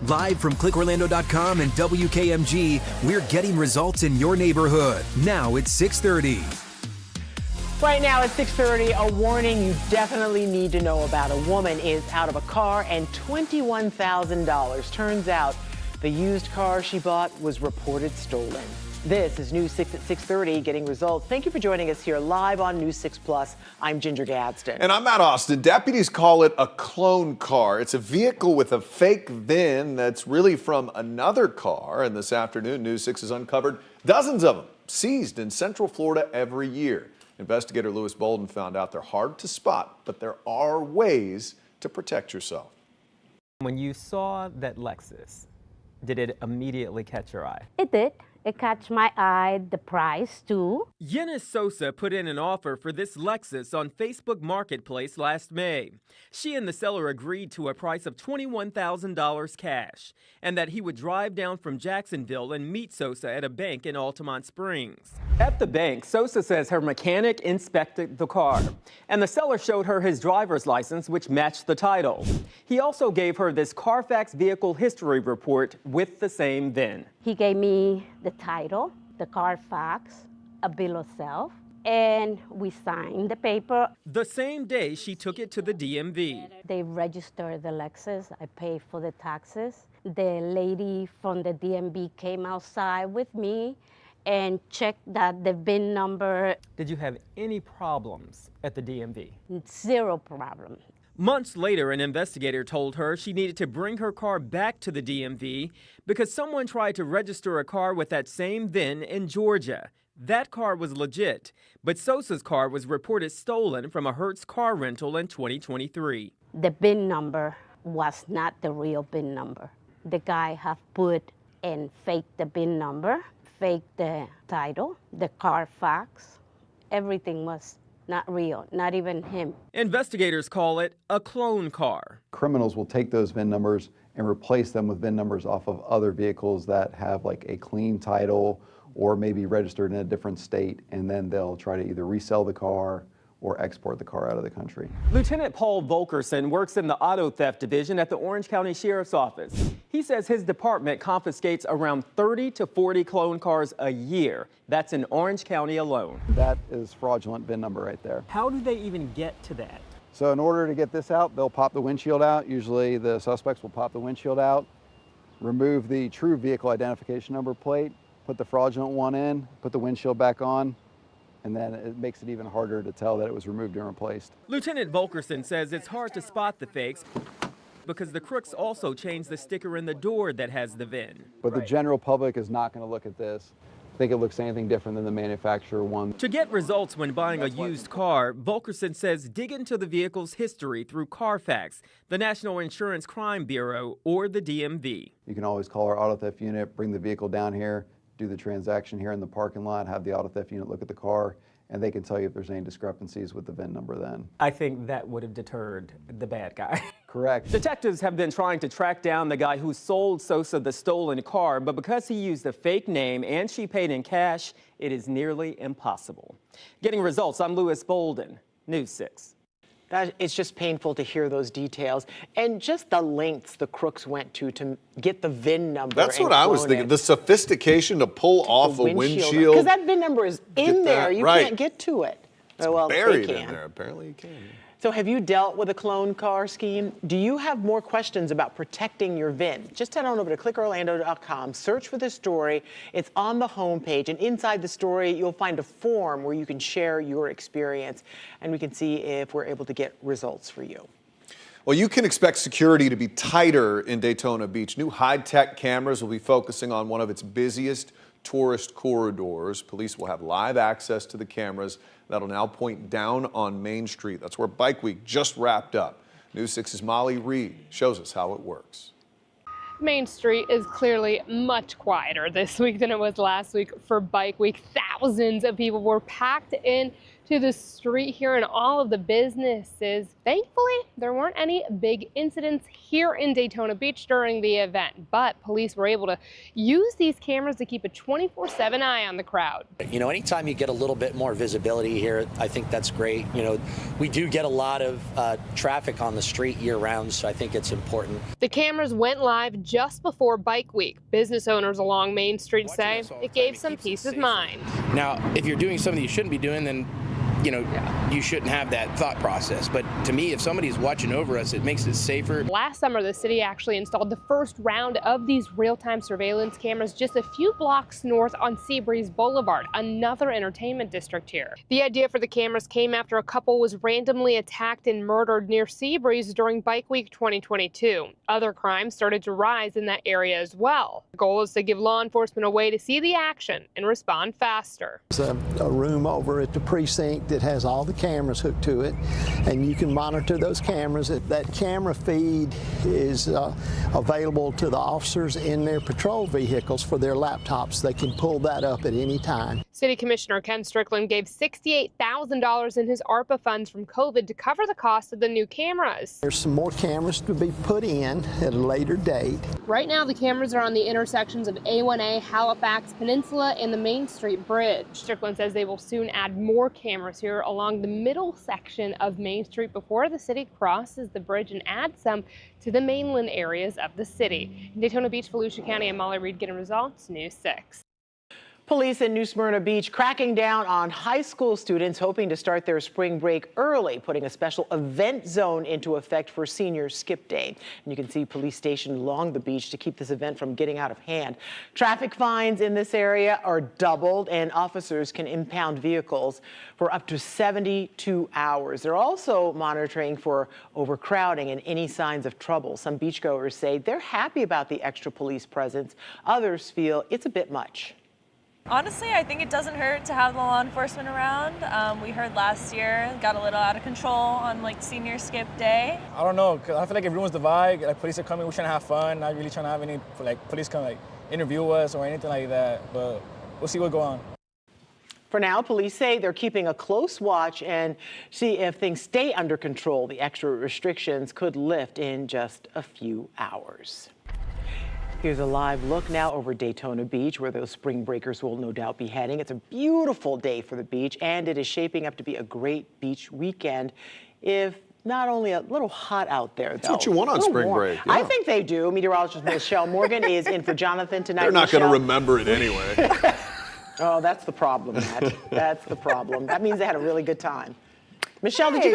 Live from clickorlando.com and WKMG, we're getting results in your neighborhood. Now it's 6:30. Right now at 6:30, a warning you definitely need to know about. A woman is out of a car and $21,000. Turns out the used car she bought was reported stolen. This is News 6 at 6:30, getting results. Thank you for joining us here live on News 6 Plus. I'm Ginger Gadsden. And I'm Matt Austin. Deputies call it a clone car. It's a vehicle with a fake VIN that's really from another car. And this afternoon, News 6 has uncovered dozens of them seized in Central Florida every year. Investigator Lewis Bolden found out they're hard to spot, but there are ways to protect yourself. When you saw that Lexus, did it immediately catch your eye? It did. It caught my eye, the price too. Yenis Sosa put in an offer for this Lexus on Facebook Marketplace last May. She and the seller agreed to a price of $21,000 cash, and that he would drive down from Jacksonville and meet Sosa at a bank in Altamont Springs. At the bank, Sosa says her mechanic inspected the car, and the seller showed her his driver's license, which matched the title. He also gave her this Carfax vehicle history report with the same VIN. He gave me the title, the Carfax, a bill of sale, and we signed the paper. The same day, she took it to the DMV. They registered the Lexus. I paid for the taxes. The lady from the DMV came outside with me and checked that the VIN number. Did you have any problems at the DMV? Zero problem. Months later, an investigator told her she needed to bring her car back to the DMV because someone tried to register a car with that same VIN in Georgia. That car was legit, but Sosa's car was reported stolen from a Hertz car rental in 2023. The VIN number was not the real VIN number. The guy have put and faked the VIN number, faked the title, the Carfax. Everything was not real, not even him. Investigators call it a clone car. Criminals will take those VIN numbers and replace them with VIN numbers off of other vehicles that have like a clean title or maybe registered in a different state, and then they'll try to either resell the car or export the car out of the country. Lieutenant Paul Volkerson works in the auto theft division at the Orange County Sheriff's Office. He says his department confiscates around 30 to 40 clone cars a year. That's in Orange County alone. That is fraudulent VIN number right there. How do they even get to that? So in order to get this out, they'll pop the windshield out. Usually the suspects will pop the windshield out, remove the true vehicle identification number plate, put the fraudulent one in, put the windshield back on, and then it makes it even harder to tell that it was removed and replaced. Lieutenant Volkerson says it's hard to spot the fakes because the crooks also change the sticker in the door that has the VIN. But the general public is not going to look at this, think it looks anything different than the manufacturer one. To get results when buying a used car, Volkerson says dig into the vehicle's history through Carfax, the National Insurance Crime Bureau, or the DMV. You can always call our auto theft unit, bring the vehicle down here, do the transaction here in the parking lot, have the auto theft unit look at the car, and they can tell you if there's any discrepancies with the VIN number then. I think that would have deterred the bad guy. Correct. Detectives have been trying to track down the guy who sold Sosa the stolen car, but because he used a fake name and she paid in cash, it is nearly impossible. Getting results, I'm Lewis Bolden, News 6. It's just painful to hear those details and just the lengths the crooks went to get the VIN number. That's what I was thinking. The sophistication to pull off a windshield. Because that VIN number is in there. You can't get to it. It's well, buried they can. in there. Apparently you can. So have you dealt with a clone car scheme? Do you have more questions about protecting your VIN? Just head on over to clickorlando.com, search for this story. It's on the homepage, and inside the story, you'll find a form where you can share your experience, and we can see if we're able to get results for you. Well, you can expect security to be tighter in Daytona Beach. New high-tech cameras will be focusing on one of its busiest tourist corridors. Police will have live access to the cameras that'll now point down on Main Street. That's where Bike Week just wrapped up. News 6's Molly Reed shows us how it works. Main Street is clearly much quieter this week than it was last week for Bike Week. Thousands of people were packed in to the street here and all of the businesses. Thankfully, there weren't any big incidents here in Daytona Beach during the event, but police were able to use these cameras to keep a 24/7 eye on the crowd. You know, anytime you get a little bit more visibility here, I think that's great. You know, we do get a lot of traffic on the street year round, so I think it's important. The cameras went live just before Bike Week. Business owners along Main Street say it gave some peace of mind. Now, if you're doing something you shouldn't be doing, then you shouldn't have that thought process. But to me, if somebody's watching over us, it makes it safer. Last summer, the city actually installed the first round of these real-time surveillance cameras just a few blocks north on Seabreeze Boulevard, another entertainment district here. The idea for the cameras came after a couple was randomly attacked and murdered near Seabreeze during Bike Week 2022. Other crimes started to rise in that area as well. The goal is to give law enforcement a way to see the action and respond faster. There's a room over at the precinct that has all the cameras hooked to it, and you can monitor those cameras. That camera feed is available to the officers in their patrol vehicles for their laptops. They can pull that up at any time. City Commissioner Ken Strickland gave $68,000 in his ARPA funds from COVID to cover the cost of the new cameras. There's some more cameras to be put in at a later date. Right now, the cameras are on the intersections of A1A, Halifax Peninsula, and the Main Street Bridge. Strickland says they will soon add more cameras here along the middle section of Main Street before the city crosses the bridge and adds some to the mainland areas of the city. In Daytona Beach, Volusia County, and Molly Reed getting results, News 6. Police in New Smyrna Beach cracking down on high school students hoping to start their spring break early, putting a special event zone into effect for senior skip day. And you can see police stationed along the beach to keep this event from getting out of hand. Traffic fines in this area are doubled, and officers can impound vehicles for up to 72 hours. They're also monitoring for overcrowding and any signs of trouble. Some beachgoers say they're happy about the extra police presence. Others feel it's a bit much. Honestly, I think it doesn't hurt to have the law enforcement around. We heard last year got a little out of control on senior skip day. I don't know, cause I feel like it ruins the vibe. Like police are coming, we're trying to have fun, not really trying to have any police come interview us or anything like that. But we'll see what goes on. For now, police say they're keeping a close watch and see if things stay under control. The extra restrictions could lift in just a few hours. Here's a live look now over Daytona Beach, where those spring breakers will no doubt be heading. It's a beautiful day for the beach, and it is shaping up to be a great beach weekend, if not only a little hot out there, though. That's what you want on spring break. Yeah. I think they do. Meteorologist Michelle Morgan is in for Jonathan tonight. They're not going to remember it anyway. Oh, that's the problem, Matt. That's the problem. That means they had a really good time. Michelle, did you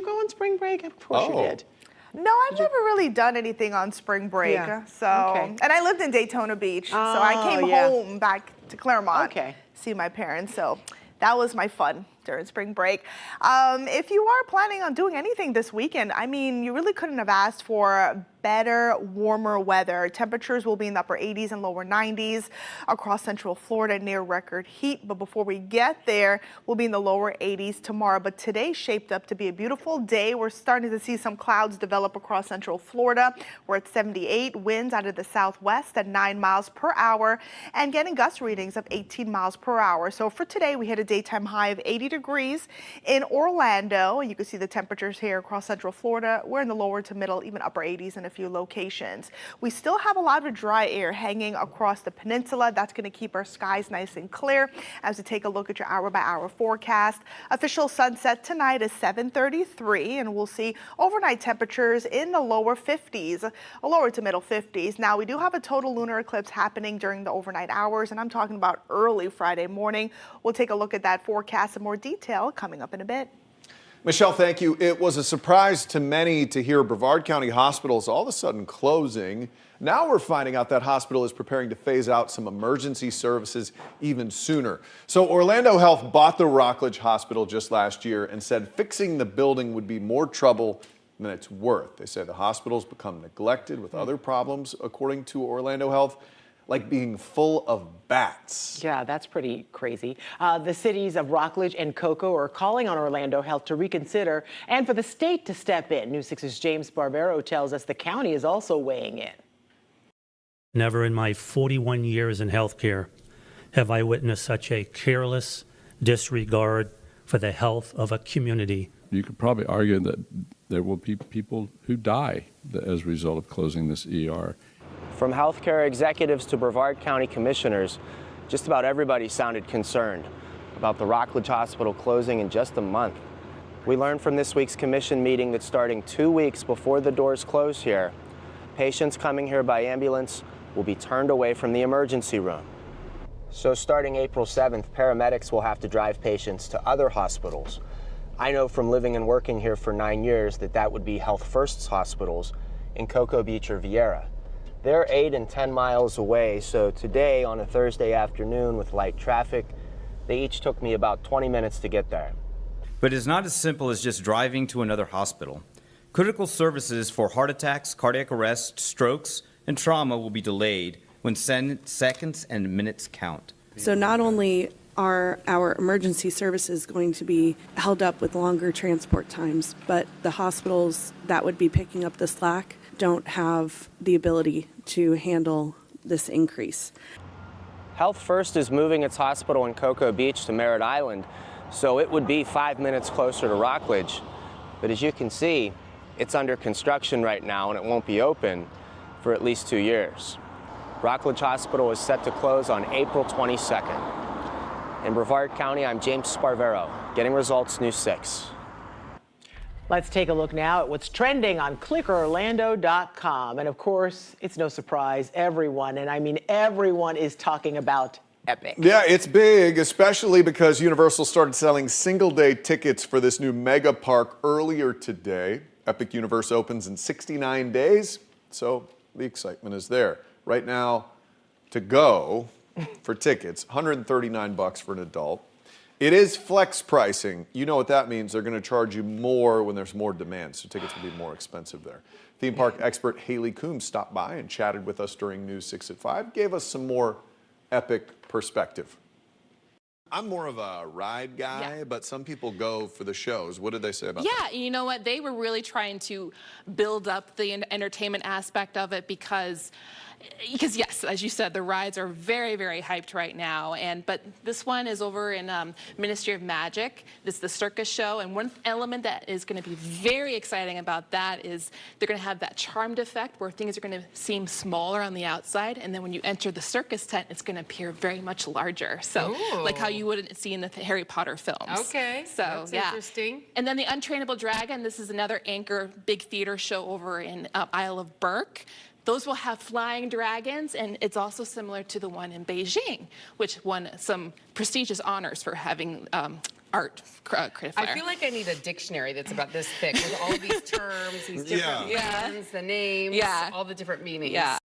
go on spring break? Of course you did. No, I've never really done anything on spring break. Yeah. So, okay. And I lived in Daytona Beach, so I came home back to Claremont to see my parents. So that was my fun during spring break. If you are planning on doing anything this weekend, I mean, you really couldn't have asked for better, warmer weather. Temperatures will be in the upper 80s and lower 90s across central Florida, near record heat. But before we get there, we'll be in the lower 80s tomorrow. But today shaped up to be a beautiful day. We're starting to see some clouds develop across central Florida. We're at 78, winds out of the southwest at 9 miles per hour and getting gust readings of 18 miles per hour. So for today, we hit a daytime high of 80 degrees in Orlando. You can see the temperatures here across central Florida. We're in the lower to middle, even upper 80s in a few locations. We still have a lot of dry air hanging across the peninsula. That's going to keep our skies nice and clear. As we take a look at your hour-by-hour forecast, official sunset tonight is 7:33, and we'll see overnight temperatures in the lower 50s, lower to middle 50s. Now, we do have a total lunar eclipse happening during the overnight hours, and I'm talking about early Friday morning. We'll take a look at that forecast in more detail coming up in a bit. Michelle, thank you. It was a surprise to many to hear Brevard County Hospital is all of a sudden closing. Now we're finding out that hospital is preparing to phase out some emergency services even sooner. So Orlando Health bought the Rockledge Hospital just last year and said fixing the building would be more trouble than it's worth. They say the hospital's become neglected with other problems, according to Orlando Health, like being full of bats. Yeah, that's pretty crazy. The cities of Rockledge and Cocoa are calling on Orlando Health to reconsider and for the state to step in. News 6's James Barbero tells us the county is also weighing in. Never in my 41 years in healthcare have I witnessed such a careless disregard for the health of a community. You could probably argue that there will be people who die as a result of closing this ER. From healthcare executives to Brevard County commissioners, just about everybody sounded concerned about the Rockledge Hospital closing in just a month. We learned from this week's commission meeting that starting 2 weeks before the doors close here, patients coming here by ambulance will be turned away from the emergency room. So starting April 7th, paramedics will have to drive patients to other hospitals. I know from living and working here for 9 years that would be Health First's hospitals in Cocoa Beach or Viera. They're 8 and 10 miles away, so today on a Thursday afternoon with light traffic, they each took me about 20 minutes to get there. But it's not as simple as just driving to another hospital. Critical services for heart attacks, cardiac arrest, strokes, and trauma will be delayed when seconds and minutes count. So not only are our emergency services going to be held up with longer transport times, but the hospitals that would be picking up the slack don't have the ability to handle this increase. Health First is moving its hospital in Cocoa Beach to Merritt Island, so it would be 5 minutes closer to Rockledge. But as you can see, it's under construction right now and it won't be open for at least 2 years. Rockledge Hospital is set to close on April 22nd. In Brevard County, I'm James Sparvero, Getting Results News 6. Let's take a look now at what's trending on clickorlando.com. And of course, it's no surprise, everyone, and I mean everyone, is talking about Epic. Yeah, it's big, especially because Universal started selling single-day tickets for this new mega park earlier today. Epic Universe opens in 69 days, so the excitement is there. Right now, to go for tickets, $139 for an adult. It is flex pricing. You know what that means. They're going to charge you more when there's more demand, so tickets will be more expensive there. Theme park expert Haley Coombs stopped by and chatted with us during News 6 at 5, gave us some more Epic perspective. I'm more of a ride guy, but some people go for the shows. What did they say about that? Yeah, you know what? They were really trying to build up the entertainment aspect of it because yes, as you said, the rides are very, very hyped right now. But this one is over in Ministry of Magic. This is the circus show, and one element that is going to be very exciting about that is they're going to have that charmed effect where things are going to seem smaller on the outside, and then when you enter the circus tent, it's going to appear very much larger. So, like how you wouldn't see in the Harry Potter films. Okay, so that's interesting. And then the Untrainable Dragon. This is another anchor big theater show over in Isle of Burke. Those will have flying dragons, and it's also similar to the one in Beijing, which won some prestigious honors for having art creative flair. I feel like I need a dictionary that's about this thick with all these terms, these different meanings, the names, all the different meanings. Yeah.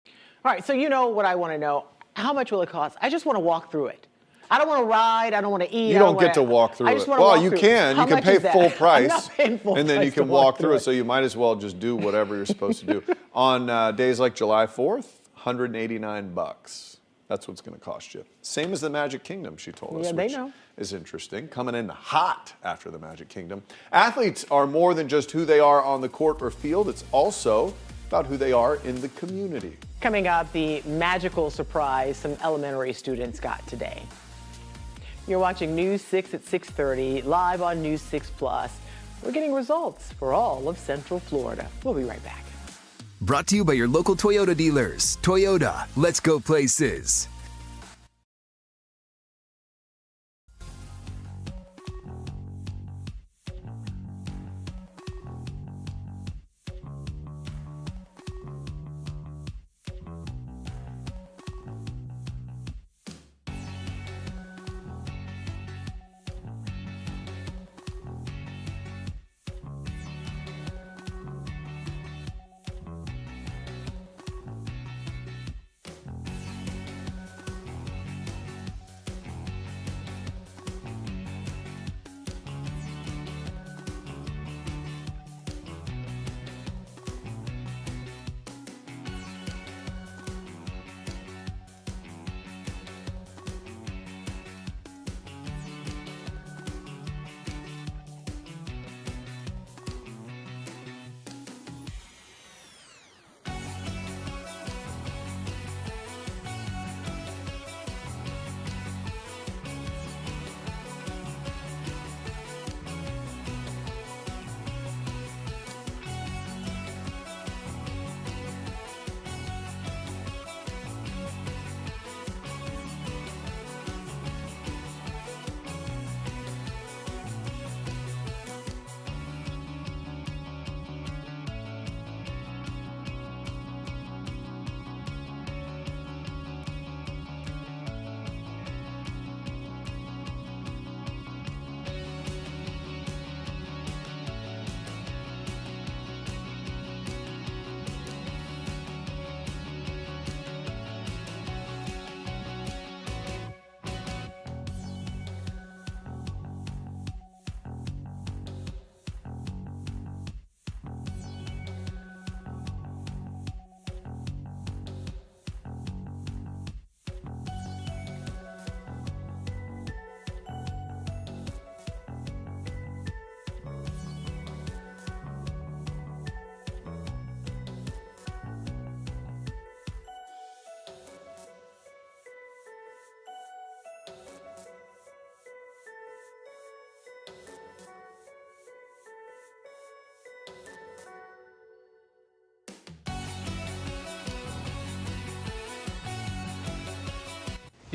All right, so you know what I want to know. How much will it cost? I just want to walk through it. I don't want to ride. I don't want to eat. You don't get to walk through it. Well, you can. You can pay full price, and then you can walk through it. So you might as well just do whatever you're supposed to do. On days like July 4th, $189. That's what's going to cost you. Same as the Magic Kingdom, she told us, which is interesting. Coming in hot after the Magic Kingdom. Athletes are more than just who they are on the court or field. It's also about who they are in the community. Coming up, the magical surprise some elementary students got today. You're watching News 6 at 6:30, live on News 6 Plus. We're getting results for all of Central Florida. We'll be right back. Brought to you by your local Toyota dealers. Toyota, let's go places.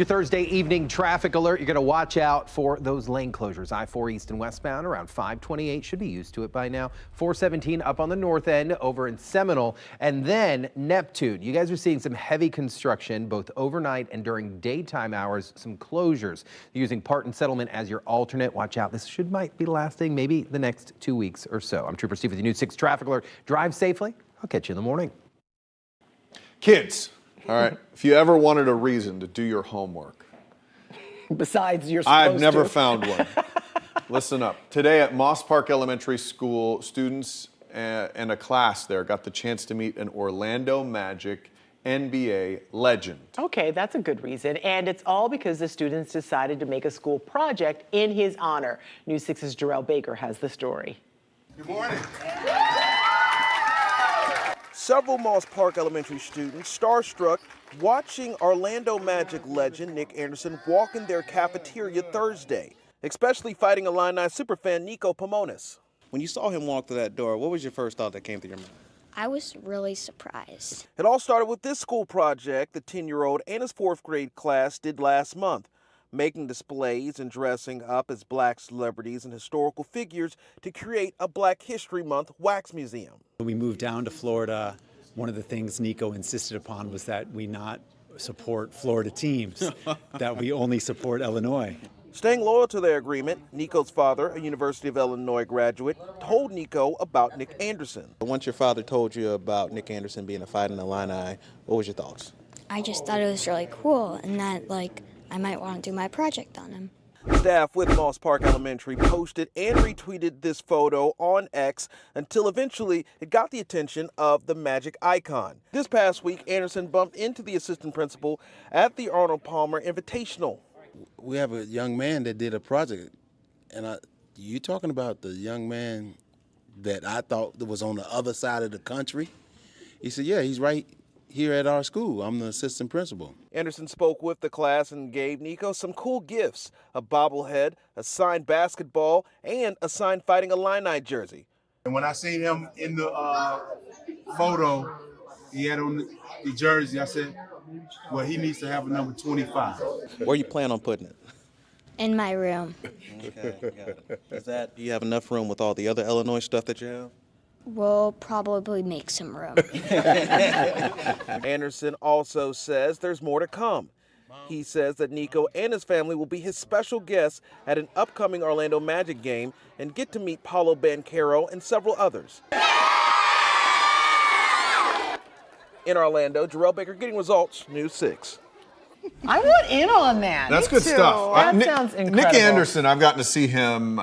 Your Thursday evening traffic alert, you're going to watch out for those lane closures. I-4 east and westbound around 528, should be used to it by now. 417 up on the north end over in Seminole, and then Neptune. You guys are seeing some heavy construction both overnight and during daytime hours, some closures. Using Parton Settlement as your alternate. Watch out, this might be lasting maybe the next 2 weeks or so. I'm Trooper Steve with the News 6 traffic alert. Drive safely. I'll catch you in the morning. Kids. All right, if you ever wanted a reason to do your homework. Besides you're supposed I've never to. found one. Listen up. Today at Moss Park Elementary School, students and a class there got the chance to meet an Orlando Magic NBA legend. Okay, that's a good reason. And it's all because the students decided to make a school project in his honor. News 6's Jarrell Baker has the story. Good morning. Several Moss Park Elementary students starstruck watching Orlando Magic legend Nick Anderson walk in their cafeteria Thursday, especially Fighting Illini superfan Nico Pomonis. When you saw him walk through that door, what was your first thought that came through your mind? I was really surprised. It all started with this school project the 10-year-old and his 4th grade class did last month, making displays and dressing up as black celebrities and historical figures to create a Black History Month wax museum. When we moved down to Florida, one of the things Nico insisted upon was that we not support Florida teams, that we only support Illinois. Staying loyal to their agreement, Nico's father, a University of Illinois graduate, told Nico about Nick Anderson. Once your father told you about Nick Anderson being a Fighting Illini, what was your thoughts? I just thought it was really cool and that, I might want to do my project on him. Staff with Moss Park Elementary posted and retweeted this photo on X until eventually it got the attention of the Magic icon. This past week, Anderson bumped into the assistant principal at the Arnold Palmer Invitational. We have a young man that did a project, and you talking about the young man that I thought that was on the other side of the country? He said, yeah, he's right here at our school. I'm the assistant principal. Anderson spoke with the class and gave Nico some cool gifts, a bobblehead, a signed basketball, and a signed Fighting Illini jersey. And when I seen him in the photo, he had on the jersey, I said, well, he needs to have a number 25. Where you plan on putting it? In my room. Okay, do you have enough room with all the other Illinois stuff that you have? We'll probably make some room. Anderson also says there's more to come. He says that Nico and his family will be his special guests at an upcoming Orlando Magic game and get to meet Paolo Banchero and several others. In Orlando, Jarrell Baker getting results, News 6. I want in on that. That's good stuff. That sounds incredible. Nick Anderson, I've gotten to see him.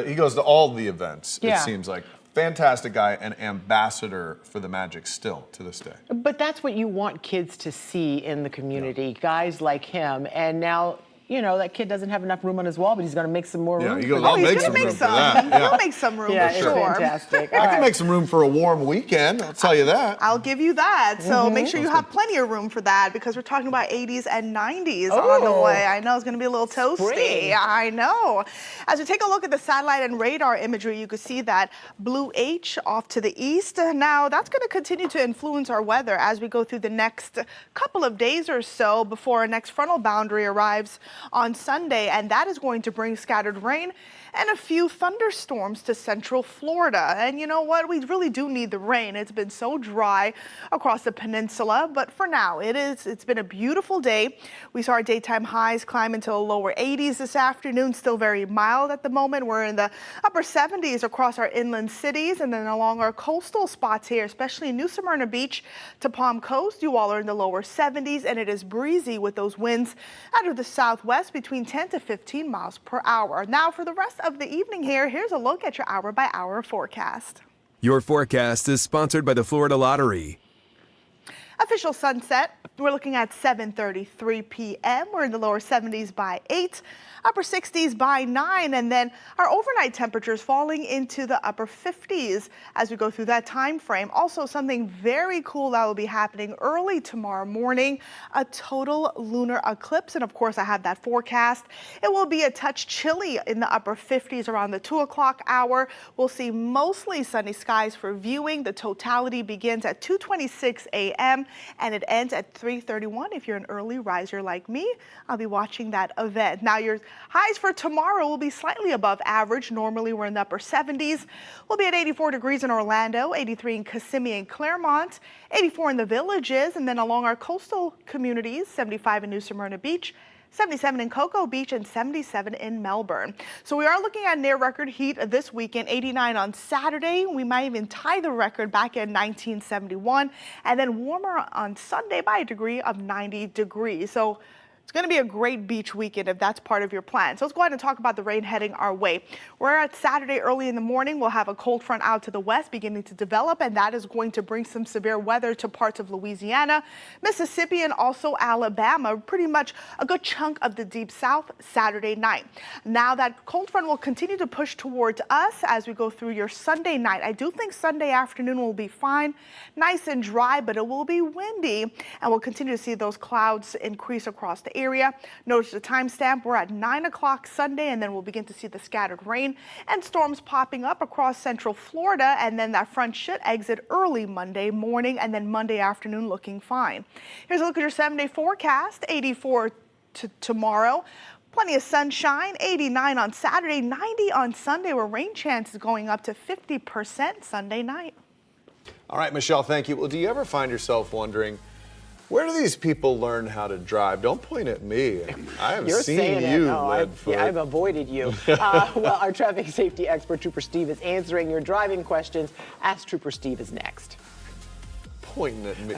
He goes to all the events, Yeah. it seems like. Fantastic guy and ambassador for the Magic still to this day. But that's what you want kids to see in the community, guys like him. And now, that kid doesn't have enough room on his wall, but he's going to make some more room. Yeah, he goes, I'll make some room for that. Yeah. He'll make some room, Yeah, for it's sure. fantastic. I can make some room for a warm weekend, I'll tell you that. I'll give you that. So make sure you have plenty of room for that because we're talking about 80s and 90s on the way. I know it's going to be a little toasty. Spring. I know. As we take a look at the satellite and radar imagery, you can see that blue H off to the east. Now, that's going to continue to influence our weather as we go through the next couple of days or so before our next frontal boundary arrives on Sunday. And that is going to bring scattered rain and a few thunderstorms to central Florida. And you know what? We really do need the rain. It's been so dry across the peninsula, but for now, it's been a beautiful day. We saw our daytime highs climb into the lower 80s this afternoon, still very mild at the moment. We're in the upper 70s across our inland cities and then along our coastal spots here, especially New Smyrna Beach to Palm Coast. You all are in the lower 70s and it is breezy with those winds out of the southwest between 10 to 15 miles per hour. Now for the rest of the evening here's a look at your hour-by-hour forecast. Your forecast is sponsored by the Florida Lottery. Official sunset, we're looking at 7:33 p.m. We're in the lower 70s by 8, upper 60s by 9, and then our overnight temperatures falling into the upper 50s as we go through that time frame. Also, something very cool that will be happening early tomorrow morning, a total lunar eclipse. And of course, I have that forecast. It will be a touch chilly in the upper 50s around the 2 o'clock hour. We'll see mostly sunny skies for viewing. The totality begins at 2:26 a.m. and it ends at 3:31. If you're an early riser like me, I'll be watching that event. Now, your highs for tomorrow will be slightly above average. Normally, we're in the upper 70s. We'll be at 84 degrees in Orlando, 83 in Kissimmee and Claremont, 84 in the Villages, and then along our coastal communities, 75 in New Smyrna Beach, 77 in Cocoa Beach, and 77 in Melbourne. So we are looking at near record heat this weekend, 89 on Saturday. We might even tie the record back in 1971, and then warmer on Sunday by a degree of 90 degrees. So it's going to be a great beach weekend if that's part of your plan. So let's go ahead and talk about the rain heading our way. We're at Saturday early in the morning. We'll have a cold front out to the west beginning to develop, and that is going to bring some severe weather to parts of Louisiana, Mississippi, and also Alabama, pretty much a good chunk of the deep south Saturday night. Now that cold front will continue to push towards us as we go through your Sunday night. I do think Sunday afternoon will be fine, nice and dry, but it will be windy, and we'll continue to see those clouds increase across the area. Notice the timestamp, we're at 9 o'clock Sunday, and then we'll begin to see the scattered rain and storms popping up across central Florida, and then that front should exit early Monday morning, and then Monday afternoon looking fine. Here's a look at your 7-day forecast. 84 tomorrow. Plenty of sunshine, 89 on Saturday, 90 on Sunday, where rain chances going up to 50% Sunday night. All right, Michelle, thank you. Well, do you ever find yourself wondering, where do these people learn how to drive? Don't point at me. I have seen you, Leadfoot. I've avoided you. Well, our traffic safety expert, Trooper Steve, is answering your driving questions. Ask Trooper Steve is next. Pointing at me.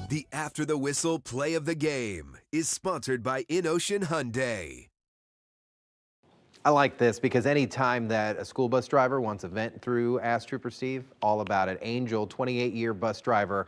The After the Whistle play of the game is sponsored by InOcean Hyundai. I like this because any time that a school bus driver wants a vent through Ask Trooper Steve, all about it. Angel, 28-year bus driver,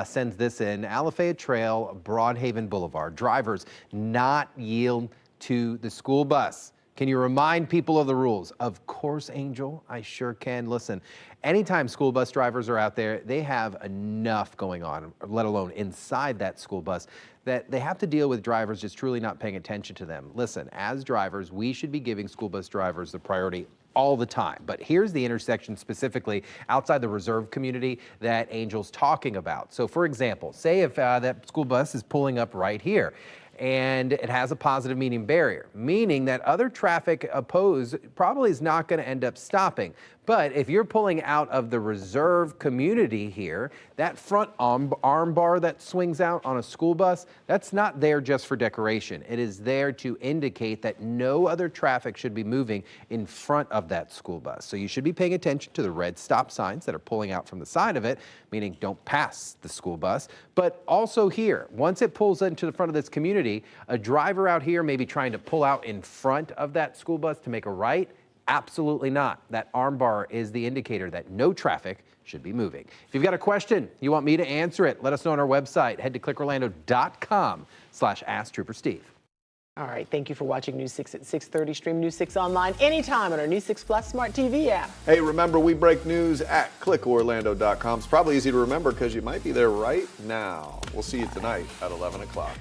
sends this in. Alafaya Trail, Broadhaven Boulevard. Drivers not yield to the school bus. Can you remind people of the rules? Of course, Angel, I sure can. Listen, anytime school bus drivers are out there, they have enough going on, let alone inside that school bus, that they have to deal with drivers just truly not paying attention to them. Listen, as drivers, we should be giving school bus drivers the priority all the time. But here's the intersection specifically outside the reserve community that Angel's talking about. So for example, say if that school bus is pulling up right here, and it has a positive median barrier, meaning that other traffic opposed probably is not going to end up stopping. But if you're pulling out of the reserve community here, that front arm bar that swings out on a school bus, that's not there just for decoration. It is there to indicate that no other traffic should be moving in front of that school bus. So you should be paying attention to the red stop signs that are pulling out from the side of it, meaning don't pass the school bus. But also here, once it pulls into the front of this community, a driver out here may be trying to pull out in front of that school bus to make a right. Absolutely not. That arm bar is the indicator that no traffic should be moving. If you've got a question, you want me to answer it, let us know on our website. Head to clickorlando.com/AskTrooperSteve. All right, thank you for watching News 6 at 6:30. Stream News 6 online anytime on our News 6 Plus Smart TV app. Hey, remember, we break news at clickorlando.com. It's probably easy to remember because you might be there right now. We'll see you tonight at 11 o'clock.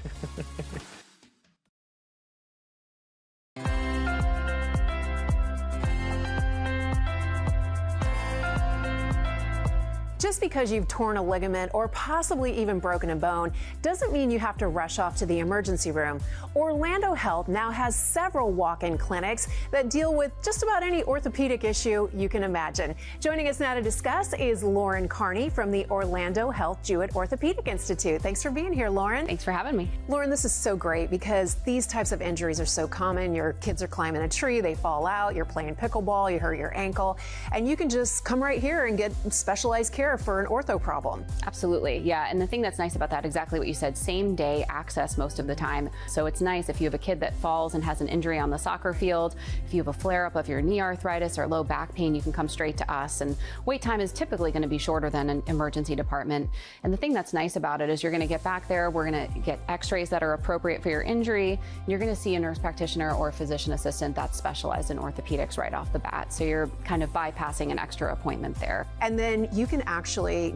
Just because you've torn a ligament or possibly even broken a bone doesn't mean you have to rush off to the emergency room. Orlando Health now has several walk-in clinics that deal with just about any orthopedic issue you can imagine. Joining us now to discuss is Lauren Carney from the Orlando Health Jewett Orthopedic Institute. Thanks for being here, Lauren. Thanks for having me. Lauren, this is so great because these types of injuries are so common. Your kids are climbing a tree, they fall out, you're playing pickleball, you hurt your ankle, and you can just come right here and get specialized care for an ortho problem. Absolutely, yeah. And the thing that's nice about that, exactly what you said, same day access most of the time. So it's nice if you have a kid that falls and has an injury on the soccer field, if you have a flare up of your knee arthritis or low back pain, you can come straight to us. And wait time is typically going to be shorter than an emergency department. And the thing that's nice about it is you're going to get back there, we're going to get x-rays that are appropriate for your injury, and you're going to see a nurse practitioner or a physician assistant that's specialized in orthopedics right off the bat. So you're kind of bypassing an extra appointment there. And then you can actually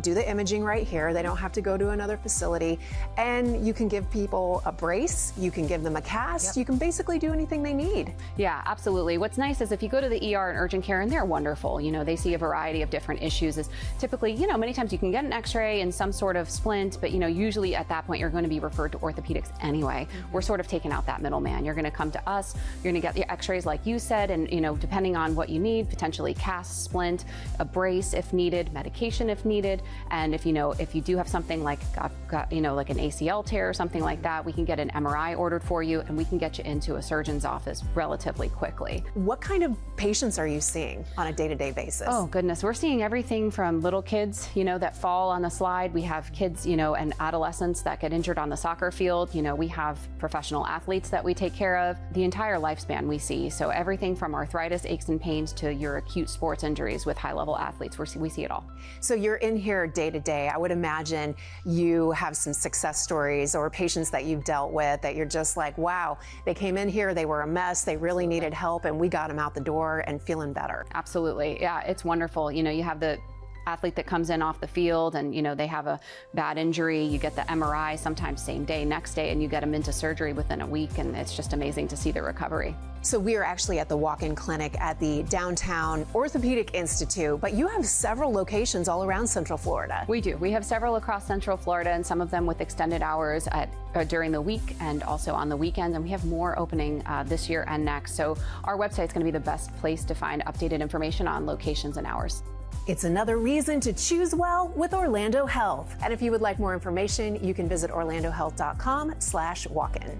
do the imaging right here. They don't have to go to another facility. And you can give people a brace, you can give them a cast, you can basically do anything they need. Yeah, absolutely. What's nice is if you go to the ER and urgent care, and they're wonderful, you know, they see a variety of different issues. Is typically, you know, many times you can get an x-ray and some sort of splint, but you know, usually at that point you're going to be referred to orthopedics anyway. We're sort of taking out that middleman. You're going to come to us, you're going to get your x-rays like you said, and you know, depending on what you need, potentially cast, splint, a brace if needed, medication if needed. And if you know, if you do have something like you know, like an ACL tear or something like that, we can get an MRI ordered for you and we can get you into a surgeon's office relatively quickly. What kind of patients are you seeing on a day-to-day basis? Oh goodness, we're seeing everything from little kids, you know, that fall on the slide. We have kids, you know, and adolescents that get injured on the soccer field. You know, we have professional athletes that we take care of. The entire lifespan we see. So everything from arthritis, aches and pains to your acute sports injuries with high-level athletes, we see it all. So you're in here day to day. I would imagine you have some success stories or patients that you've dealt with that you're just like, wow, they came in here, they were a mess, they really needed help, and we got them out the door and feeling better. Absolutely. Yeah, it's wonderful. You know, you have the athlete that comes in off the field and you know they have a bad injury, you get the MRI sometimes same day, next day, and you get them into surgery within a week, and it's just amazing to see the recovery. So we are actually at the walk-in clinic at the Downtown Orthopedic Institute, but you have several locations all around Central Florida. We do. We have several across Central Florida, and some of them with extended hours during the week and also on the weekends, and we have more opening this year and next. So our website is going to be the best place to find updated information on locations and hours. It's another reason to choose well with Orlando Health. And if you would like more information, you can visit orlandohealth.com/walk-in.